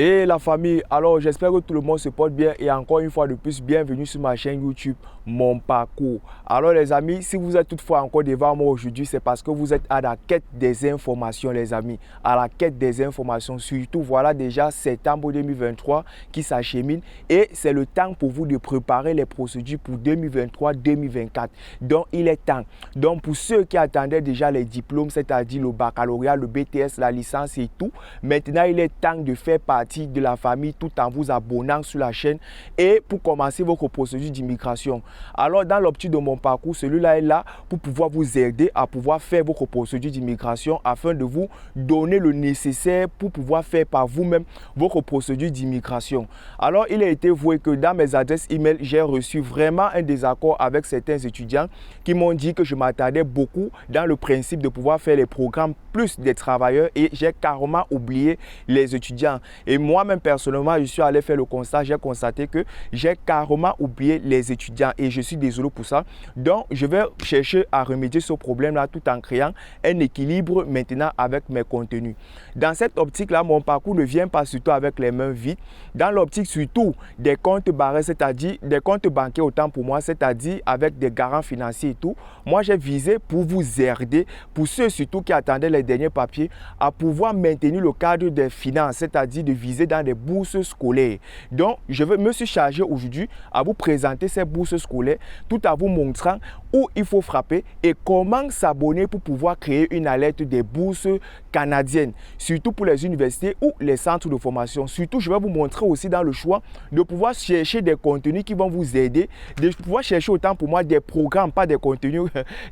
Et la famille, alors j'espère que tout le monde se porte bien et encore une fois de plus, bienvenue sur ma chaîne YouTube Mon Parcours. Alors les amis, si vous êtes toutefois encore devant moi aujourd'hui, c'est parce que vous êtes à la quête des informations les amis, à la quête des informations. Surtout voilà déjà septembre 2023 qui s'achemine et c'est le temps pour vous de préparer les procédures pour 2023-2024. Donc il est temps. Donc pour ceux qui attendaient déjà les diplômes, c'est-à-dire le baccalauréat, le BTS, la licence et tout, maintenant il est temps de faire partie de la famille tout en vous abonnant sur la chaîne et pour commencer votre procédure d'immigration. Alors dans l'optique de Mon Parcours, celui-là est là pour pouvoir vous aider à pouvoir faire votre procédure d'immigration afin de vous donner le nécessaire pour pouvoir faire par vous-même votre procédure d'immigration. Alors il a été voué que dans mes adresses email, j'ai reçu vraiment un désaccord avec certains étudiants qui m'ont dit que je m'attardais beaucoup dans le principe de pouvoir faire les programmes plus des travailleurs et j'ai carrément oublié les étudiants. Et moi-même personnellement, je suis allé faire le constat, j'ai constaté que j'ai carrément oublié les étudiants et je suis désolé pour ça. Donc, je vais chercher à remédier ce problème-là tout en créant un équilibre maintenant avec mes contenus. Dans cette optique-là, mon parcours ne vient pas surtout avec les mains vides. Dans l'optique surtout des comptes barrés, c'est-à-dire des comptes bancaires autant pour moi, c'est-à-dire avec des garants financiers et tout. Moi, j'ai visé pour vous aider, pour ceux surtout qui attendaient les derniers papiers, à pouvoir maintenir le cadre des finances, c'est-à-dire de viser dans des bourses scolaires. Donc, je me suis chargé aujourd'hui à vous présenter ces bourses scolaires tout en vous montrant où il faut frapper et comment s'abonner pour pouvoir créer une alerte des bourses canadiennes, surtout pour les universités ou les centres de formation. Surtout, je vais vous montrer aussi dans le choix de pouvoir chercher des contenus qui vont vous aider, de pouvoir chercher autant pour moi des programmes, pas des contenus,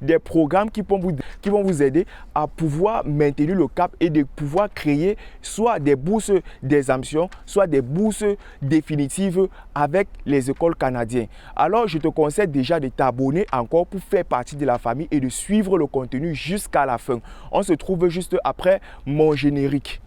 des programmes qui vont vous aider à pouvoir maintenir le cap et de pouvoir créer soit des bourses d'exemption, soit des bourses définitives avec les écoles canadiennes. Alors, je te conseille déjà de t'abonner encore pour faire partie de la famille et de suivre le contenu jusqu'à la fin. On se trouve juste après mon générique.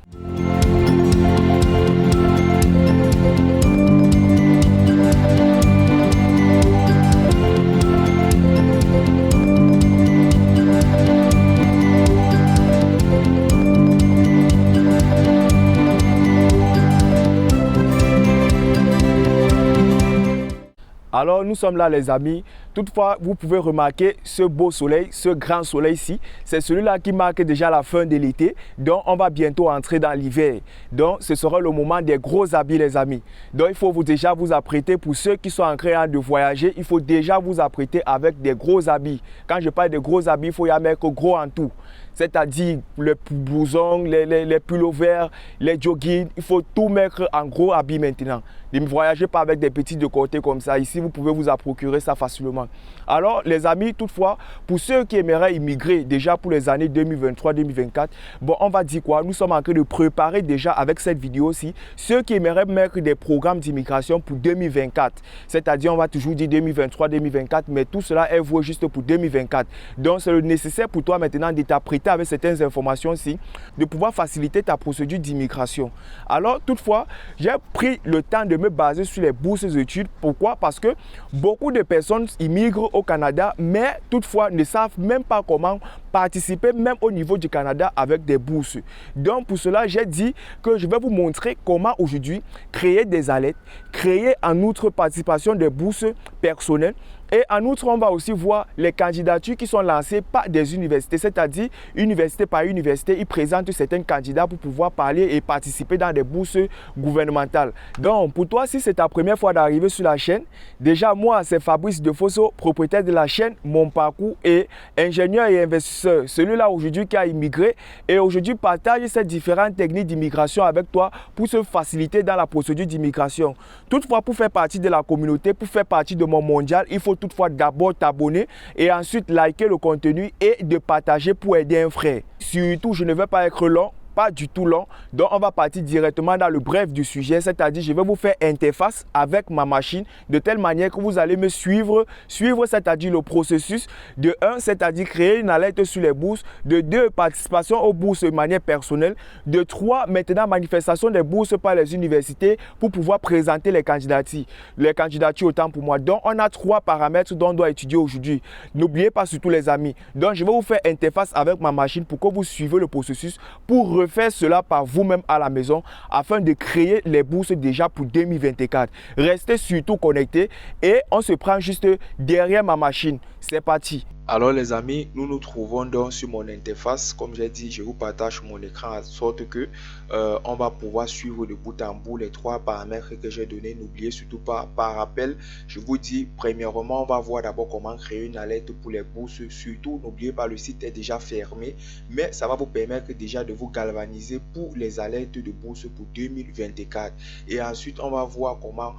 Alors nous sommes là les amis, toutefois vous pouvez remarquer ce beau soleil, ce grand soleil ici, c'est celui-là qui marque déjà la fin de l'été, donc on va bientôt entrer dans l'hiver, donc ce sera le moment des gros habits les amis. Donc il faut déjà vous apprêter, pour ceux qui sont en train de voyager, il faut déjà vous apprêter avec des gros habits. Quand je parle de gros habits, il faut y mettre gros en tout. C'est-à-dire les blousons, les pullovers, les joggings, il faut tout mettre en gros habits maintenant. Ne voyagez pas avec des petits décolletés comme ça. Ici, vous pouvez vous procurer ça facilement. Alors, les amis, toutefois, pour ceux qui aimeraient immigrer déjà pour les années 2023-2024, bon, on va dire quoi? Nous sommes en train de préparer déjà avec cette vidéo-ci ceux qui aimeraient mettre des programmes d'immigration pour 2024. C'est-à-dire, on va toujours dire 2023-2024, mais tout cela est voué juste pour 2024. Donc, c'est le nécessaire pour toi maintenant de t'apprêter avec certaines informations-ci, de pouvoir faciliter ta procédure d'immigration. Alors, toutefois, j'ai pris le temps de me baser sur les bourses d'études. Pourquoi? Parce que beaucoup de personnes immigrent au Canada, mais toutefois ne savent même pas comment participer même au niveau du Canada avec des bourses. Donc pour cela, j'ai dit que je vais vous montrer comment aujourd'hui créer des alertes, créer en outre participation des bourses personnelles. Et en outre, on va aussi voir les candidatures qui sont lancées par des universités, c'est-à-dire université par université, ils présentent certains candidats pour pouvoir parler et participer dans des bourses gouvernementales. Donc, pour toi, si c'est ta première fois d'arriver sur la chaîne, déjà moi, c'est Fabrice Defosso, propriétaire de la chaîne Mon Parcours et ingénieur et investisseur. Celui-là aujourd'hui qui a immigré et aujourd'hui partage ces différentes techniques d'immigration avec toi pour se faciliter dans la procédure d'immigration. Toutefois, pour faire partie de la communauté, pour faire partie de mon mondial, il faut toutefois d'abord t'abonner et ensuite liker le contenu et de partager pour aider un frère. Surtout, je ne vais pas être long, pas du tout long, donc on va partir directement dans le bref du sujet, c'est-à-dire je vais vous faire interface avec ma machine de telle manière que vous allez me suivre, c'est-à-dire le processus de 1, c'est-à-dire créer une alerte sur les bourses, de 2, participation aux bourses de manière personnelle, de 3, maintenant manifestation des bourses par les universités pour pouvoir présenter les candidatures autant pour moi. Donc on a 3 paramètres dont on doit étudier aujourd'hui. N'oubliez pas surtout les amis. Donc je vais vous faire interface avec ma machine pour que vous suivez le processus pour faire cela par vous-même à la maison afin de créer les bourses déjà pour 2024. Restez surtout connectés et on se prend juste derrière ma machine. C'est parti. Alors les amis, nous nous trouvons donc sur mon interface. Comme j'ai dit, je vous partage mon écran de sorte que on va pouvoir suivre de bout en bout les 3 paramètres que j'ai donnés. N'oubliez surtout pas, par rappel, je vous dis, premièrement, on va voir d'abord comment créer une alerte pour les bourses. Surtout, n'oubliez pas, le site est déjà fermé, mais ça va vous permettre déjà de vous galvaniser pour les alertes de bourse pour 2024. Et ensuite, on va voir comment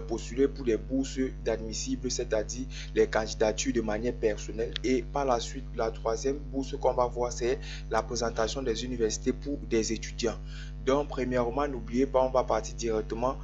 postuler pour les bourses d'admissibles, c'est-à-dire les candidatures de manière personnelle. Et par la suite, la troisième bourse qu'on va voir, c'est la présentation des universités pour des étudiants. Donc premièrement, n'oubliez pas, on va partir directement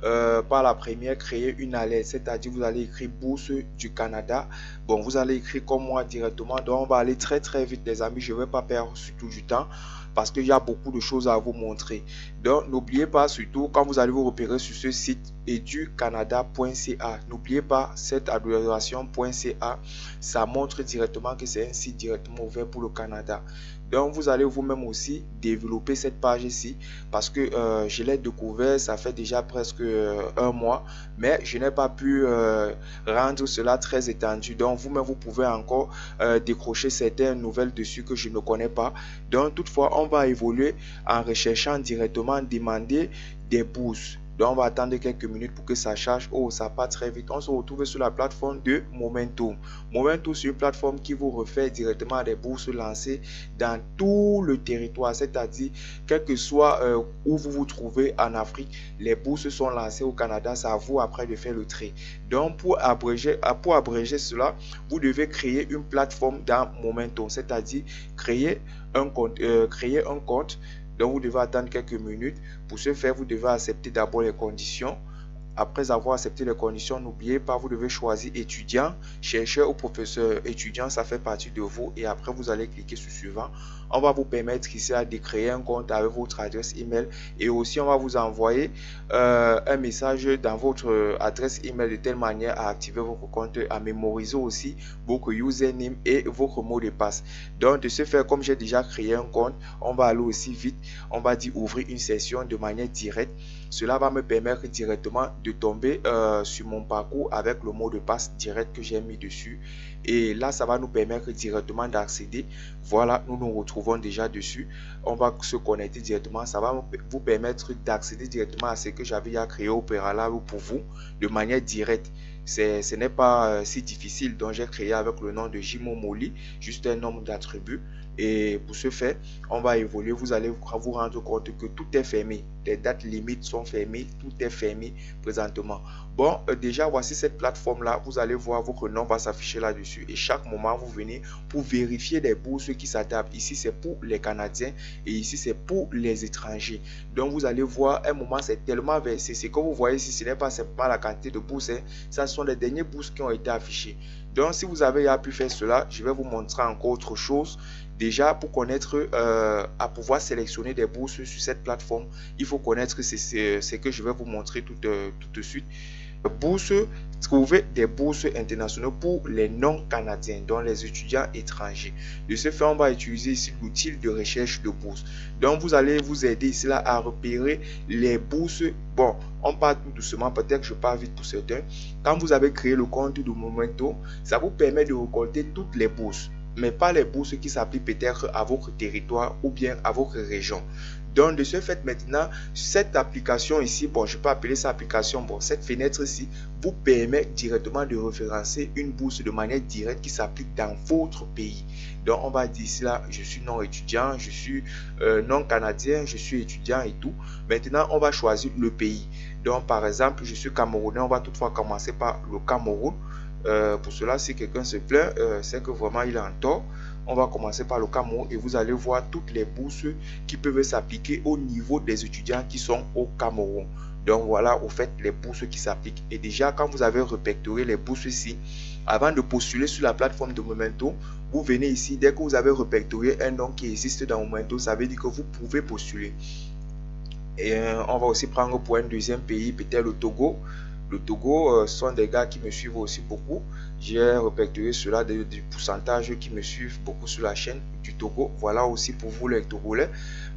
par la première, créer une alerte, c'est-à-dire vous allez écrire bourse du Canada. Bon, vous allez écrire comme moi directement, donc on va aller très vite les amis, je ne vais pas perdre surtout du temps parce qu'il y a beaucoup de choses à vous montrer. Donc n'oubliez pas, surtout quand vous allez vous repérer sur ce site educanada.ca, n'oubliez pas cette abréviation.ca, ça montre directement que c'est un site directement ouvert pour le Canada. Donc vous allez vous-même aussi développer cette page ici parce que je l'ai découvert, ça fait déjà presque un mois, mais je n'ai pas pu rendre cela très étendu. Donc vous-même vous pouvez encore décrocher certaines nouvelles dessus que je ne connais pas. Donc toutefois on va évoluer en recherchant directement demander des bourses. Donc on va attendre quelques minutes pour que ça charge. Oh, ça part très vite. On se retrouve sur la plateforme de Momentum. Momentum, c'est une plateforme qui vous refait directement des bourses lancées dans tout le territoire, c'est-à-dire quel que soit où vous vous trouvez en Afrique, les bourses sont lancées au Canada. C'est à vous après de faire le trait. Donc pour abréger cela, vous devez créer une plateforme dans Momentum, c'est-à-dire créer un compte. Donc vous devez attendre quelques minutes. Pour ce faire, vous devez accepter d'abord les conditions. Après avoir accepté les conditions, n'oubliez pas, vous devez choisir étudiant, chercheur ou professeur. Étudiant, ça fait partie de vous. Et après, vous allez cliquer sur suivant. On va vous permettre ici de créer un compte avec votre adresse email. Et aussi, on va vous envoyer un message dans votre adresse email de telle manière à activer votre compte, à mémoriser aussi votre username et votre mot de passe. Donc, de ce fait, comme j'ai déjà créé un compte, on va aller aussi vite. On va dire ouvrir une session de manière directe. Cela va me permettre directement de tomber sur mon parcours avec le mot de passe direct que j'ai mis dessus. Et là, ça va nous permettre directement d'accéder. Voilà, nous nous retrouvons déjà dessus. On va se connecter directement. Ça va vous permettre d'accéder directement à ce que j'avais déjà créé au préalable pour vous de manière directe. Ce n'est pas si difficile. Donc, j'ai créé avec le nom de Jimo Moli, juste un nombre d'attributs. Et pour ce faire, on va évoluer. Vous allez vous rendre compte que tout est fermé. Les dates limites sont fermées. Tout est fermé présentement. Bon, déjà, voici cette plateforme-là. Vous allez voir, votre nom va s'afficher là-dessus. Et chaque moment, vous venez pour vérifier des bourses qui s'adaptent. Ici, c'est pour les Canadiens. Et ici, c'est pour les étrangers. Donc, vous allez voir, un moment, c'est tellement versé. C'est comme vous voyez ici, ce n'est pas simplement la quantité de bourses. Hein. Ça sont les dernières bourses qui ont été affichées. Donc, si vous avez pu faire cela, je vais vous montrer encore autre chose. Déjà, pour connaître, à pouvoir sélectionner des bourses sur cette plateforme, il faut connaître ce que je vais vous montrer tout de suite. Bourses, trouver des bourses internationales pour les non-canadiens, donc les étudiants étrangers. De ce fait, on va utiliser ici l'outil de recherche de bourses. Donc, vous allez vous aider ici là à repérer les bourses. Bon, on part tout doucement, peut-être que je pars vite pour certains. Quand vous avez créé le compte de Momentum, ça vous permet de récolter toutes les bourses, mais pas les bourses qui s'appliquent peut-être à votre territoire ou bien à votre région. Donc, de ce fait, maintenant, cette application ici, bon, je peux appeler ça application, bon, cette fenêtre-ci vous permet directement de référencer une bourse de manière directe qui s'applique dans votre pays. Donc, on va dire ici, là, je suis non étudiant, je suis non canadien, je suis étudiant et tout. Maintenant, on va choisir le pays. Donc, par exemple, je suis camerounais, on va toutefois commencer par le Cameroun. Pour cela, si quelqu'un se plaint, c'est que vraiment il est en tort. On va commencer par le Cameroun et vous allez voir toutes les bourses qui peuvent s'appliquer au niveau des étudiants qui sont au Cameroun. Donc voilà, au fait, les bourses qui s'appliquent. Et déjà, quand vous avez répertorié les bourses ici, avant de postuler sur la plateforme de Momentum, vous venez ici. Dès que vous avez répertorié un nom qui existe dans Momentum, ça veut dire que vous pouvez postuler. Et on va aussi prendre pour un deuxième pays, peut-être le Togo. Le Togo sont des gars qui me suivent aussi beaucoup. J'ai répertorié cela du pourcentage qui me suivent beaucoup sur la chaîne du Togo. Voilà aussi pour vous les Togolais.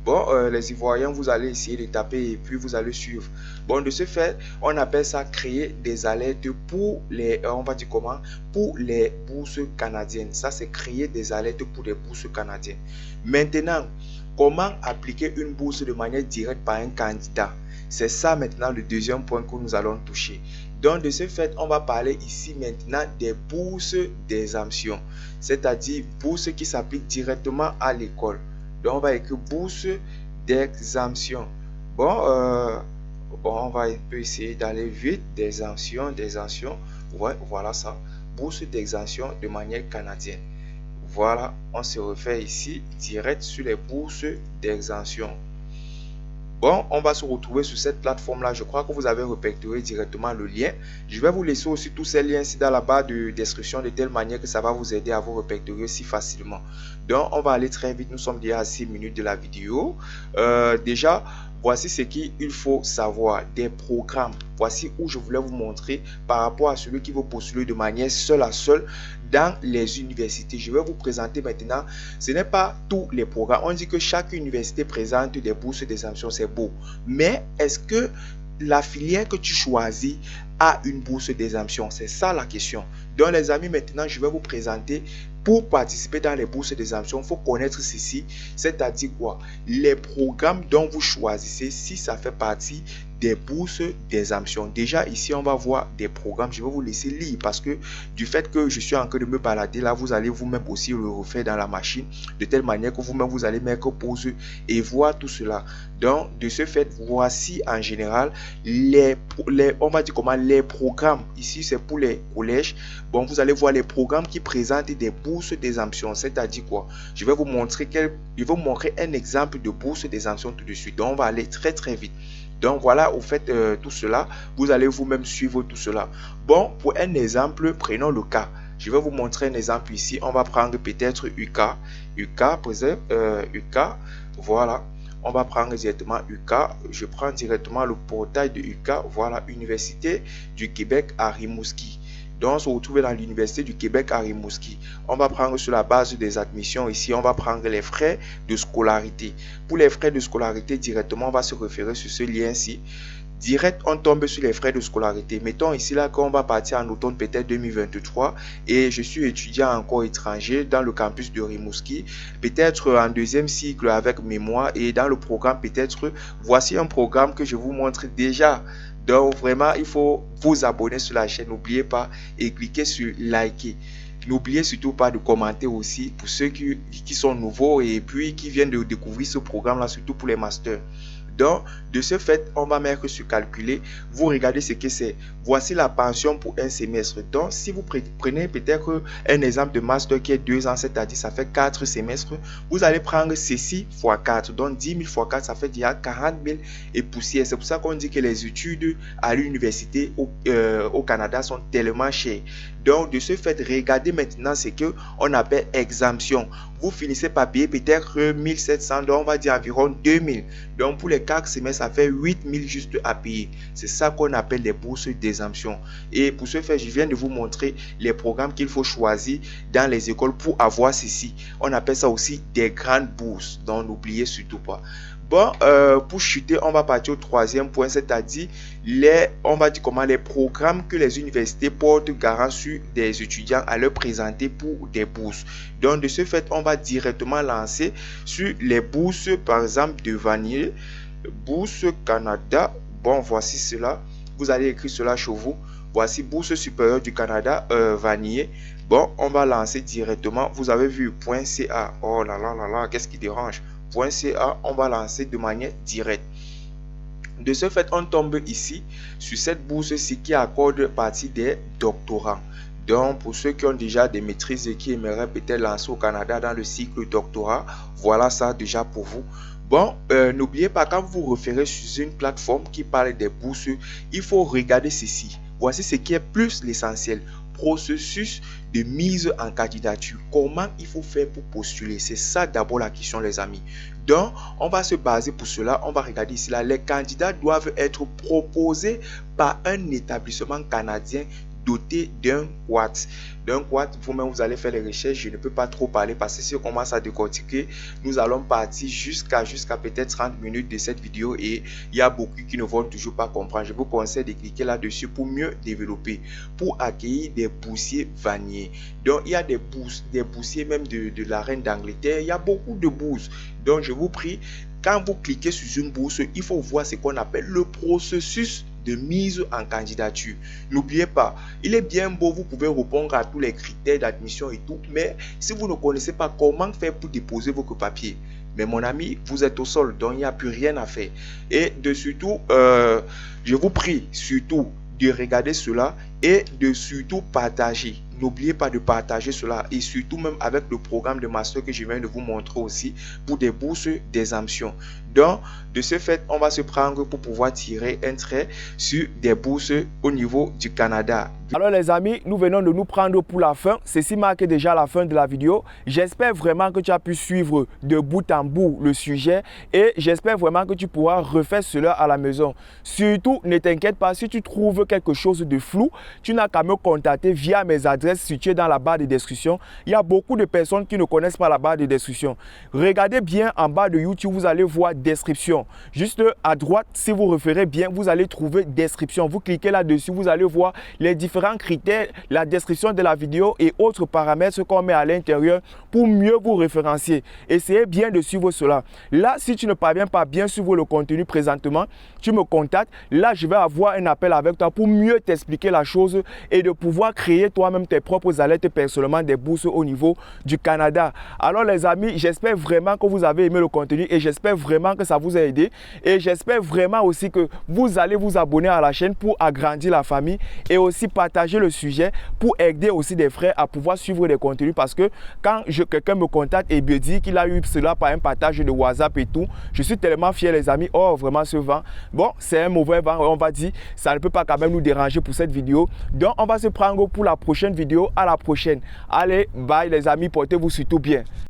Bon, les Ivoiriens, vous allez essayer de taper et puis vous allez suivre. Bon, de ce fait, on appelle ça créer des alertes pour les, on va dire comment, pour les bourses canadiennes. Ça, c'est créer des alertes pour les bourses canadiennes. Maintenant, comment appliquer une bourse de manière directe par un candidat? C'est ça maintenant le deuxième point que nous allons toucher. Donc, de ce fait, on va parler ici maintenant des bourses d'exemption, c'est-à-dire bourses qui s'appliquent directement à l'école. Donc, on va écrire bourse d'exemption. Bon, on va un peu essayer d'aller vite. D'exemption. Ouais, voilà ça. Bourse d'exemption de manière canadienne. Voilà, on se refait ici direct sur les bourses d'exemption. Bon, on va se retrouver sur cette plateforme-là. Je crois que vous avez répertorié directement le lien. Je vais vous laisser aussi tous ces liens ici dans la barre de description de telle manière que ça va vous aider à vous répertorier si facilement. Donc, on va aller très vite. Nous sommes déjà à 6 minutes de la vidéo. Déjà, voici ce qu'il faut savoir des programmes. Voici où je voulais vous montrer par rapport à celui qui veut postuler de manière seule à seule dans les universités. Je vais vous présenter maintenant. Ce n'est pas tous les programmes. On dit que chaque université présente des bourses d'exemption. C'est beau. Mais est-ce que la filière que tu choisis a une bourse d'exemption? C'est ça la question. Donc les amis, maintenant je vais vous présenter. Pour participer dans les bourses d'exemption, il faut connaître ceci, c'est-à-dire quoi? Les programmes dont vous choisissez, si ça fait partie des bourses d'exemption. Déjà ici, on va voir des programmes. Je vais vous laisser lire parce que du fait que je suis en train de me balader là, vous allez vous-même aussi le refaire dans la machine de telle manière que vous-même vous allez mettre pause et voir tout cela. Donc de ce fait, voici en général on va dire comment les programmes. Ici c'est pour les collèges. Bon, vous allez voir les programmes qui présentent des bourses d'exemption. C'est-à-dire quoi? Je vais vous montrer un exemple de bourse d'exemption tout de suite. Donc on va aller très très vite. Donc voilà, vous faites tout cela, vous allez vous-même suivre tout cela. Bon, pour un exemple, prenons le cas. Je vais vous montrer un exemple ici. On va prendre peut-être UK. UK, voilà. On va prendre directement UK. Je prends directement le portail de UK. Voilà, Université du Québec à Rimouski. Donc, on se retrouve dans l'Université du Québec à Rimouski. On va prendre sur la base des admissions ici, on va prendre les frais de scolarité. Pour les frais de scolarité, directement, on va se référer sur ce lien-ci. Direct, on tombe sur les frais de scolarité. Mettons ici là qu'on va partir en automne peut-être 2023 et je suis étudiant encore étranger dans le campus de Rimouski, peut-être en deuxième cycle avec mémoire et dans le programme peut-être, voici un programme que je vous montre déjà. Donc vraiment, il faut vous abonner sur la chaîne. N'oubliez pas et cliquez sur liker. N'oubliez surtout pas de commenter aussi pour ceux qui sont nouveaux et puis qui viennent de découvrir ce programme-là, surtout pour les masters. Donc, de ce fait, on va mettre sur calculer. Vous regardez ce que c'est. Voici la pension pour un semestre. Donc, si vous prenez peut-être un exemple de master qui est 2 ans, c'est-à-dire ça fait 4 semestres, vous allez prendre ceci fois 4. Donc, 10 000 fois 4, ça fait déjà 40 000 et poussière. C'est pour ça qu'on dit que les études à l'université au Canada sont tellement chères. Donc, de ce fait, regardez maintenant ce qu'on appelle exemption. Vous finissez par payer peut-être 1700, donc on va dire environ 2000. Donc, pour les 4 semestres, ça fait 8000 juste à payer. C'est ça qu'on appelle les bourses d'exemption. Et pour ce faire, je viens de vous montrer les programmes qu'il faut choisir dans les écoles pour avoir ceci. On appelle ça aussi des grandes bourses. Donc, n'oubliez surtout pas. Bon, pour chuter, on va partir au troisième point, c'est-à-dire on va dire comment les programmes que les universités portent garant sur des étudiants à leur présenter pour des bourses. Donc, de ce fait, on va directement lancer sur les bourses, par exemple, de Vanier, Bourse Canada. Bon, voici cela. Vous allez écrire cela chez vous. Voici Bourse supérieure du Canada, Vanier. Bon, on va lancer directement. Vous avez vu .ca. Oh là là là là, qu'est-ce qui dérange? .ca, on va lancer de manière directe. De ce fait, on tombe ici sur cette bourse-ci qui accorde partie des doctorants. Donc, pour ceux qui ont déjà des maîtrises et qui aimeraient peut-être lancer au Canada dans le cycle doctorat, voilà ça déjà pour vous. Bon, n'oubliez pas, quand vous vous référez sur une plateforme qui parle des bourses, il faut regarder ceci. Voici ce qui est plus l'essentiel. processus de mise en candidature. Comment il faut faire pour postuler? C'est ça d'abord la question, les amis. Donc, on va se baser pour cela. On va regarder ici là. Les candidats doivent être proposés par un établissement canadien doté d'un quad. Vous-même, vous allez faire les recherches. Je ne peux pas trop parler parce que si on commence à décortiquer, nous allons partir jusqu'à peut-être 30 minutes de cette vidéo et il y a beaucoup qui ne vont toujours pas comprendre. Je vous conseille de cliquer là-dessus pour mieux développer, pour accueillir des boursiers Vanier. Donc, il y a des boursiers même de la reine d'Angleterre. Il y a beaucoup de bourses. Donc, je vous prie, quand vous cliquez sur une bourse, il faut voir ce qu'on appelle le processus de mise en candidature. N'oubliez pas, il est bien beau, vous pouvez répondre à tous les critères d'admission et tout, mais si vous ne connaissez pas comment faire pour déposer vos papiers, mais mon ami, vous êtes au sol, donc il n'y a plus rien à faire. Et de surtout, je vous prie surtout de regarder cela et de surtout partager. N'oubliez pas de partager cela et surtout même avec le programme de master que je viens de vous montrer aussi pour des bourses d'exemption. Donc, de ce fait, on va se prendre pour pouvoir tirer un trait sur des bourses au niveau du Canada. Alors les amis, nous venons de nous prendre pour la fin. Ceci marque déjà la fin de la vidéo. J'espère vraiment que tu as pu suivre de bout en bout le sujet et j'espère vraiment que tu pourras refaire cela à la maison. Surtout, ne t'inquiète pas, si tu trouves quelque chose de flou, tu n'as qu'à me contacter via mes adresses situées dans la barre de description. Il y a beaucoup de personnes qui ne connaissent pas la barre de description. Regardez bien en bas de YouTube, vous allez voir description. Juste à droite, si vous référez bien, vous allez trouver description. Vous cliquez là-dessus, vous allez voir les différents critères, la description de la vidéo et autres paramètres qu'on met à l'intérieur pour mieux vous référencier. Essayez bien de suivre cela. Là, si tu ne parviens pas bien suivre le contenu présentement, tu me contactes. Là, je vais avoir un appel avec toi pour mieux t'expliquer la chose et de pouvoir créer toi-même tes propres alertes personnellement des bourses au niveau du Canada. Alors les amis, j'espère vraiment que vous avez aimé le contenu et j'espère vraiment que ça vous a aidé et j'espère vraiment aussi que vous allez vous abonner à la chaîne pour agrandir la famille et aussi partager le sujet pour aider aussi des frères à pouvoir suivre des contenus parce que quand quelqu'un me contacte et me dit qu'il a eu cela par un partage de WhatsApp et tout, je suis tellement fier les amis. Oh vraiment ce vent, bon c'est un mauvais vent, on va dire, ça ne peut pas quand même nous déranger pour cette vidéo. Donc on va se prendre pour la prochaine vidéo. À la prochaine. Allez, bye les amis, portez-vous surtout bien.